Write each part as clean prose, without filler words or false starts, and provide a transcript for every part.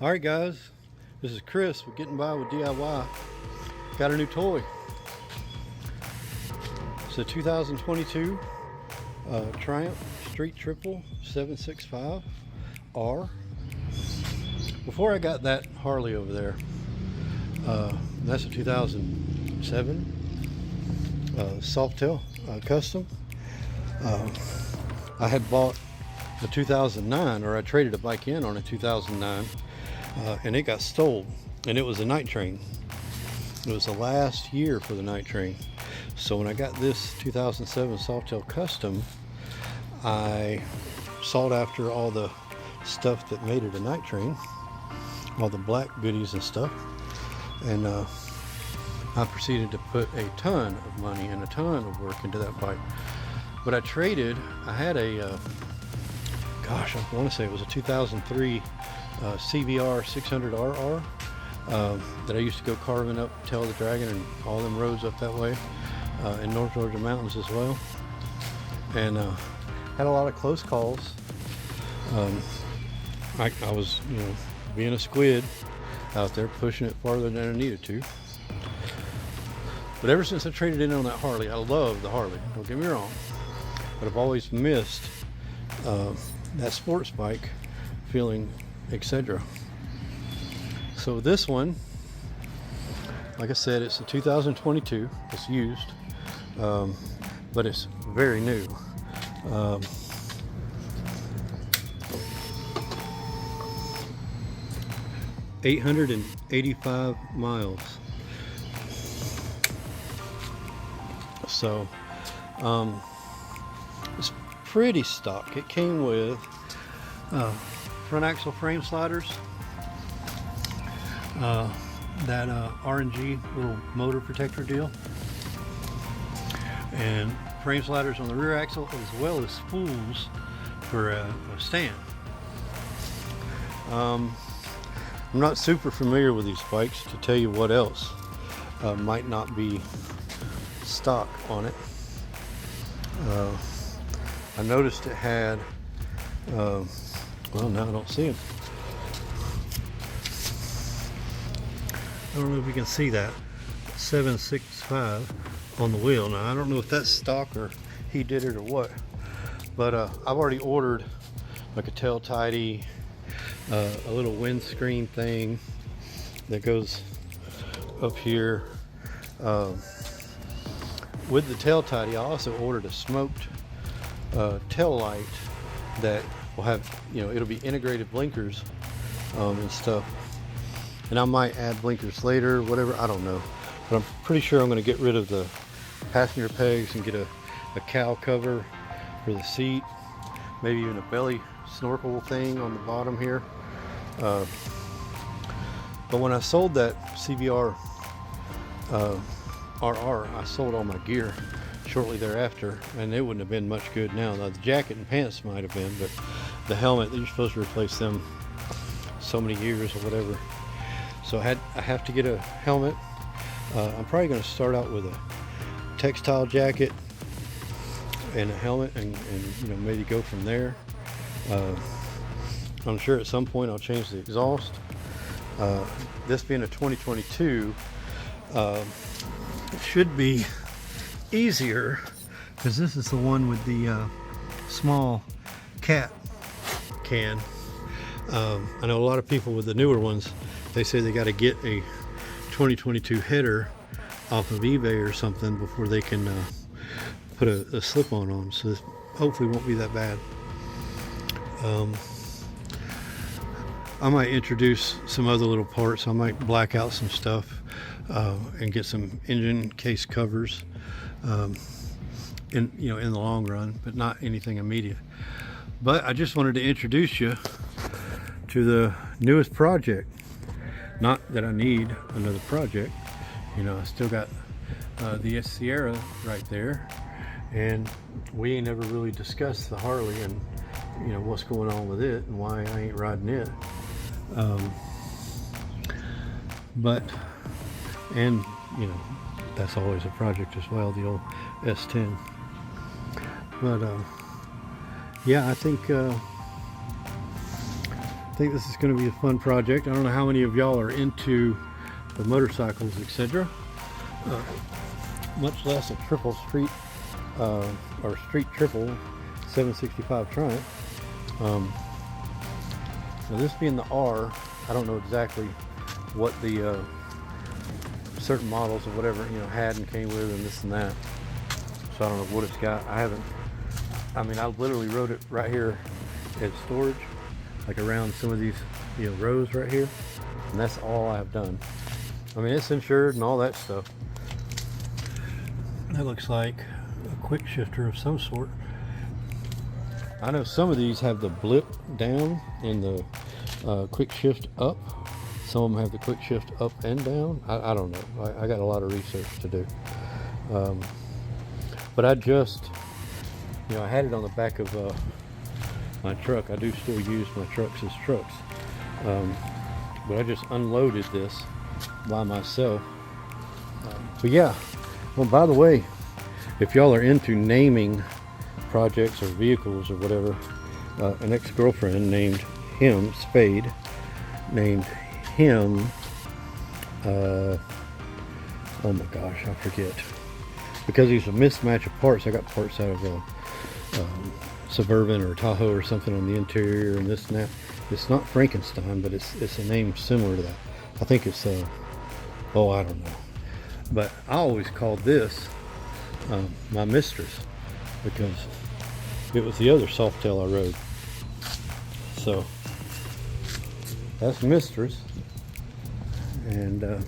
Alright guys, this is Chris with Getting By with DIY. Got a new toy. It's a 2022 Triump Street Triple 765R. Before I got that Harley over there, that's a 2007 Softail Custom. I had bought a 2009, or I traded a bike in on a 2009, and it got stole, and it was a night train. It was the last year for the night train. So when I got this 2007 Softail Custom, I sought after all the stuff that made it a night train, all the black goodies and stuff, and I proceeded to put a ton of money and a ton of work into that bike. But I traded, I had a gosh, I want to say it was a 2003 CBR 600RR that I used to go carving up Tail of the Dragon and all them roads up that way, in North Georgia mountains as well, and had a lot of close calls. I was, being a squid out there, pushing it farther than I needed to. But ever since I traded in on that Harley, I love the Harley, don't get me wrong, but I've always missed that sports bike feeling, etc. So this one, like I said, it's a 2022. It's used, but it's very new. 885 miles. So it's pretty stock. It came with front axle frame sliders, that RNG little motor protector deal, and frame sliders on the rear axle, as well as spools for a stand. I'm not super familiar with these bikes to tell you what else might not be stock on it. I noticed it had, well, now I don't see them. I don't know if you can see that 765 on the wheel. Now I don't know if that's stock or he did it or what, but I've already ordered like a tail tidy, a little windscreen thing that goes up here. With the tail tidy, I also ordered a smoked tail light that will have, it'll be integrated blinkers and stuff. And I might add blinkers later, whatever, I don't know. But I'm pretty sure I'm going to get rid of the passenger pegs and get a cowl cover for the seat. Maybe even a belly snorkel thing on the bottom here. But when I sold that CBR RR, I sold all my gear shortly thereafter, and it wouldn't have been much good now. Now the jacket and pants might have been, but the helmet, you're supposed to replace them so many years or whatever. So I have to get a helmet. I'm probably going to start out with a textile jacket and a helmet, and maybe go from there. I'm sure at some point I'll change the exhaust. This being a 2022, it should be easier because this is the one with the small cat can. I know a lot of people with the newer ones, they say they got to get a 2022 header off of eBay or something before they can put a slip-on on them. So this hopefully won't be that bad. I might introduce some other little parts. I might black out some stuff and get some engine case covers in the long run, but not anything immediate. But I just wanted to introduce you to the newest project. Not that I need another project. I still got the Sierra right there, and we ain't ever really discussed the Harley and what's going on with it and why I ain't riding it. That's always a project as well, the old S10. But yeah, I think think this is going to be a fun project. I don't know how many of y'all are into the motorcycles, etc. Much less a triple street or street triple 765 Triumph. Now this being the R, I don't know exactly what the certain models or whatever, you know, had and came with and this and that. So I don't know what it's got. I literally wrote it right here at storage, like around some of these, you know, rows right here, and that's all I've done. I mean, it's insured and all that stuff. That looks like a quick shifter of some sort. I know some of these have the blip down and the quick shift up. Some of them have the quick shift up and down. I don't know. I got a lot of research to do. But I just, you know, I had it on the back of my truck. I do still use my trucks as trucks. But I just unloaded this by myself. But yeah, well, by the way, if y'all are into naming projects or vehicles or whatever, an ex-girlfriend named him, Spade, named him, oh my gosh, I forget. Because he's a mismatch of parts, I got parts out of a Suburban or Tahoe or something on the interior and this and that. It's not Frankenstein, but it's a name similar to that. I think it's, oh, I don't know. But I always called this my Mistress, because it was the other Softail I rode. So that's Mistress, and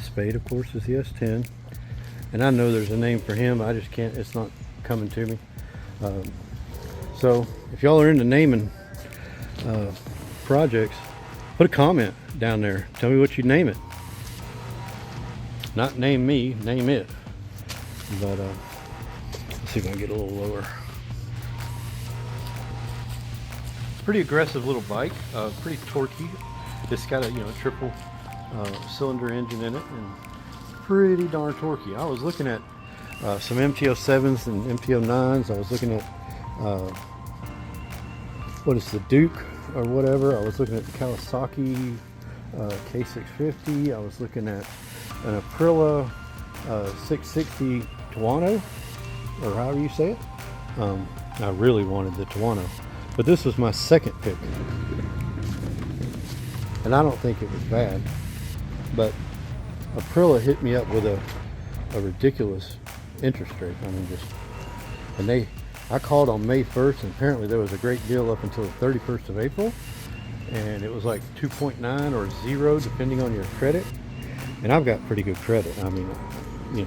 Spade, of course, is the S10. And I know there's a name for him. I just can't. It's not coming to me. So if y'all are into naming projects, put a comment down there. Tell me what you name it. Not name me, name it. But let's see if I can get a little lower. It's a pretty aggressive little bike, pretty torquey. It's got a, you know, triple cylinder engine in it, and pretty darn torquey. I was looking at some MT-07s and MT-09s. I was looking at what is the Duke or whatever. I was looking at the Kawasaki K650. I was looking at an Aprilia 660 Tuono, or however you say it. I really wanted the Tuono, but this was my second pick, and I don't think it was bad. But Aprilia hit me up with a ridiculous interest rate. I mean, I called on May 1st, and apparently there was a great deal up until the 31st of April, and it was like 2.9 or 0 depending on your credit. And I've got pretty good credit. I mean, you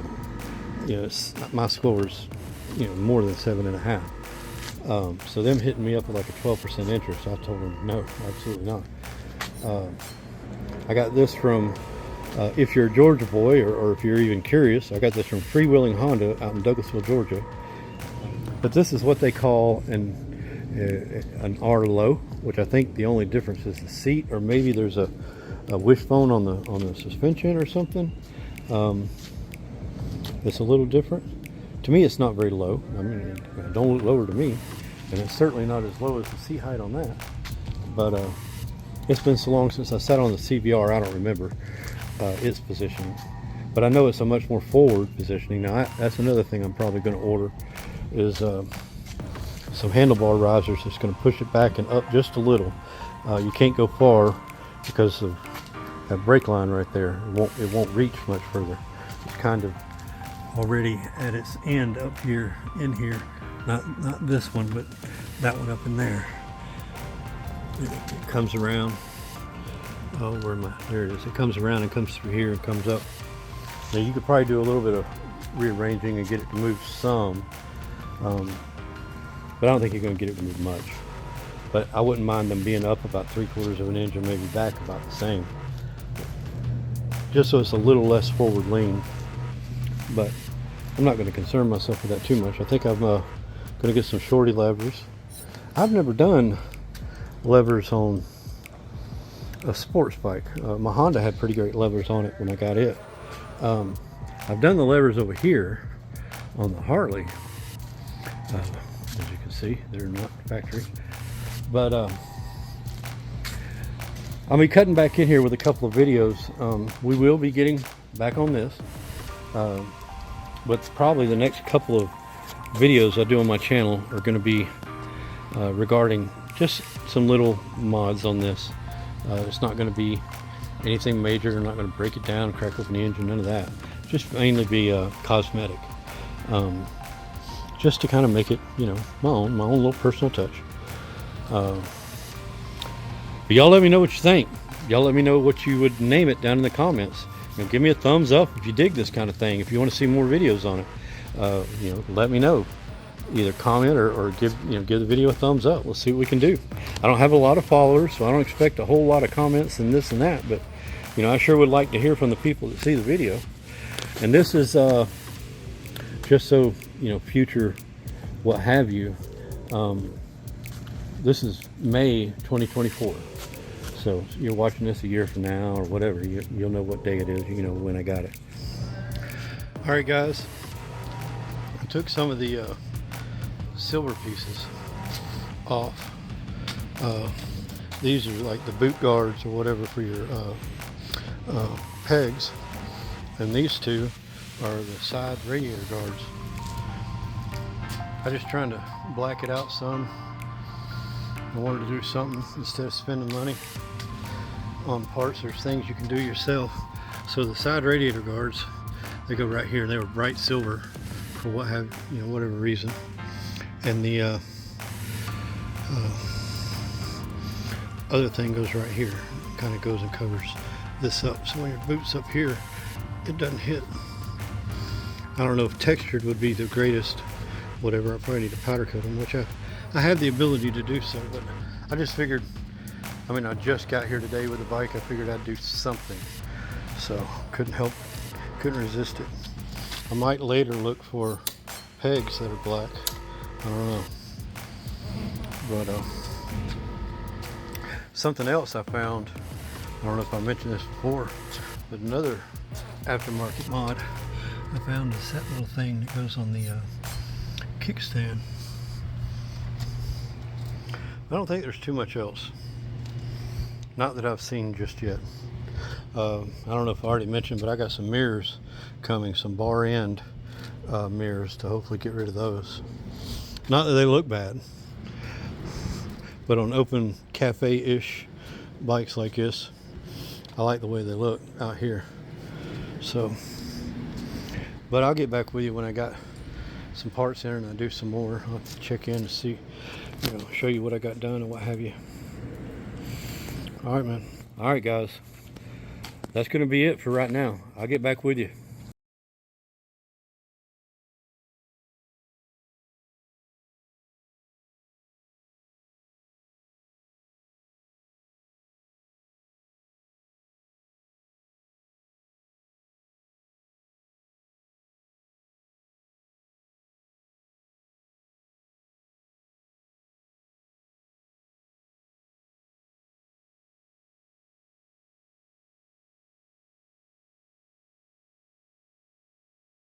know, my score's, you know, more than 7.5. So them hitting me up with like a 12% interest, I told them no, absolutely not. I got this from, if you're a Georgia boy, or if you're even curious, I got this from Freewheeling Honda out in Douglasville, Georgia. But this is what they call an R-Low, which I think the only difference is the seat, or maybe there's a wishbone on the suspension or something. It's a little different. To me, it's not very low. I mean, it don't look lower to me, and it's certainly not as low as the seat height on that. But it's been so long since I sat on the CBR, I don't remember its positioning. But I know it's a much more forward positioning. Now, that's another thing I'm probably going to order, is some handlebar risers that's going to push it back and up just a little. You can't go far because of that brake line right there. It won't reach much further. It's kind of already at its end up here, in here. Not this one, but that one up in there. It comes around. Oh, where am I? There it is. It comes around and comes through here and comes up. Now you could probably do a little bit of rearranging and get it to move some, but I don't think you're going to get it to move much. But I wouldn't mind them being up about 3/4 of an inch, or maybe back about the same, just so it's a little less forward lean. But I'm not going to concern myself with that too much. I think I'm going to get some shorty levers. I've never done levers on a sports bike. My Honda had pretty great levers on it when I got it. I've done the levers over here on the Harley. As you can see, they're not factory. But I'll be cutting back in here with a couple of videos. We will be getting back on this, but probably the next couple of videos I do on my channel are going to be regarding just some little mods on this. It's not going to be anything major. I'm not going to break it down, crack open the engine, none of that. Just mainly be cosmetic, just to kind of make it, you know, my own little personal touch. But y'all let me know what you think. Y'all let me know what you would name it down in the comments. You know, give me a thumbs up if you dig this kind of thing. If you want to see more videos on it, you know, let me know. Either comment or give the video a thumbs up. We'll see what we can do. I don't have a lot of followers, so I don't expect a whole lot of comments and this and that. But you know, I sure would like to hear from the people that see the video. And this is just so you know, future what have you. This is May 2024. So you're watching this a year from now or whatever, you'll know what day it is, you know, when I got it. All right, guys. I took some of the silver pieces off. These are like the boot guards or whatever for your pegs. And these two are the side radiator guards. I'm just trying to black it out some. I wanted to do something instead of spending money on parts. There's things you can do yourself. So the side radiator guards, they go right here. They were bright silver for whatever reason. And the other thing goes right here. Kind of goes and covers this up. So when your boot's up here, it doesn't hit. I don't know if textured would be the greatest. Whatever, I probably need to powder coat them, which I have the ability to do so, but I just figured, I mean, I just got here today with the bike. I figured I'd do something, so couldn't resist it. I might later look for pegs that are black. I don't know, but something else I found, I don't know if I mentioned this before, but another aftermarket mod I found is that little thing that goes on the kickstand. I don't think there's too much else. Not that I've seen just yet. I don't know if I already mentioned, but I got some mirrors coming, some bar end mirrors to hopefully get rid of those. Not that they look bad, but on open cafe-ish bikes like this, I like the way they look out here. So, but I'll get back with you when I got some parts in and I do some more. I'll have to check in to see, you know, show you what I got done and what have you. All right, man. All right, guys. That's going to be it for right now. I'll get back with you.